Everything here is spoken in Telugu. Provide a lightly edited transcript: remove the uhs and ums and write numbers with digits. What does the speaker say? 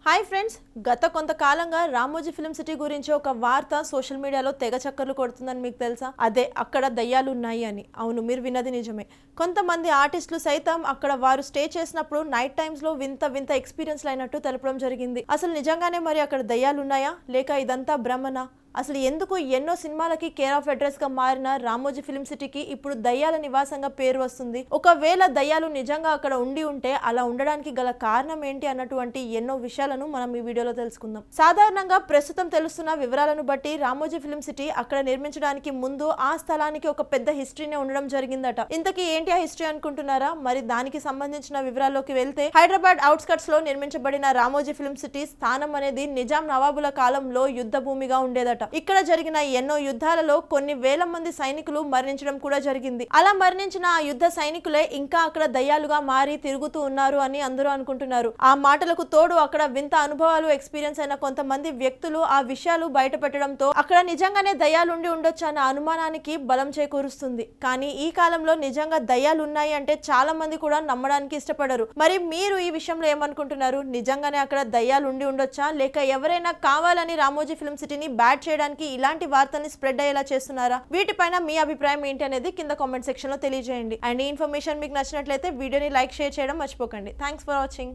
హాయ్ ఫ్రెండ్స్, గత కొంతకాలంగా రామోజీ ఫిల్మ్ సిటీ గురించి ఒక వార్త సోషల్ మీడియాలో తెగ చక్కర్లు కొడుతుందని మీకు తెలుసా? అదే అక్కడ దయ్యాలు ఉన్నాయి అని. అవును, మీరు విన్నది నిజమే. కొంతమంది ఆర్టిస్టులు సైతం అక్కడ వారు స్టే చేసినప్పుడు నైట్ టైమ్స్ లో వింత వింత ఎక్స్పీరియన్స్ అయినట్టు తెలపడం జరిగింది. అసలు నిజంగానే మరి అక్కడ దయ్యాలు ఉన్నాయా లేక ఇదంతా భ్రమనా? అసలు ఎందుకు ఎన్నో సినిమాలకి కేర్ ఆఫ్ అడ్రస్ గా మారిన రామోజీ ఫిల్మ్ సిటీకి ఇప్పుడు దయ్యాల నివాసంగా పేరు వస్తుంది? ఒకవేళ దయ్యాలు నిజంగా అక్కడ ఉండి ఉంటే అలా ఉండడానికి గల కారణం ఏంటి అన్నటువంటి ఎన్నో విషయాలను మనం ఈ వీడియోలో తెలుసుకుందాం. సాధారణంగా ప్రస్తుతం తెలుస్తున్న వివరాలను బట్టి రామోజీ ఫిల్మ్ సిటీ అక్కడ నిర్మించడానికి ముందు ఆ స్థలానికి ఒక పెద్ద హిస్టరీనే ఉండడం జరిగిందట. ఇంతకీ ఏంటి ఆ హిస్టరీ అనుకుంటున్నారా? మరి దానికి సంబంధించిన వివరాల్లోకి వెళ్తే, హైదరాబాద్ అవుట్స్కట్స్ లో నిర్మించబడిన రామోజీ ఫిల్మ్ సిటీ స్థానం అనేది నిజాం నవాబుల కాలంలో యుద్ధ భూమిగా ఉండేదట. ఇక్కడ జరిగిన ఎన్నో యుద్ధాలలో కొన్ని వేల మంది సైనికులు మరణించడం కూడా జరిగింది. అలా మరణించిన ఆ యుద్ధ సైనికులే ఇంకా అక్కడ దయ్యాలుగా మారి తిరుగుతూ ఉన్నారు అని అందరూ అనుకుంటున్నారు. ఆ మాటలకు తోడు అక్కడ వింత అనుభవాలు ఎక్స్పీరియన్స్ అయిన కొంతమంది వ్యక్తులు ఆ విషయాలు బయట పెట్టడంతో అక్కడ నిజంగానే దయ్యాలు ఉండి ఉండొచ్చు అన్న అనుమానానికి బలం చేకూరుస్తుంది. కానీ ఈ కాలంలో నిజంగా దయ్యాలు ఉన్నాయి అంటే చాలా మంది కూడా నమ్మడానికి ఇష్టపడరు. మరి మీరు ఈ విషయంలో ఏమనుకుంటున్నారు? నిజంగానే అక్కడ దయ్యాలు ఉండి ఉండొచ్చా లేక ఎవరైనా కావాలని రామోజీ ఫిల్మ్ సిటీని బ్యాడ్ చేయడానికి ఇలాంటి వార్తల్ని స్ప్రెడ్ అయ్యేలా చేస్తున్నారా? వీటిపైన మీ అభిప్రాయం ఏంటి అనేది కింద కామెంట్ సెక్షన్ లో తెలియజేయండి. అండ్ ఈ ఇన్ఫర్మేషన్ మీకు నచ్చినట్లయితే వీడియోని లైక్, షేర్ చేయడం మర్చిపోకండి. Thanks for watching.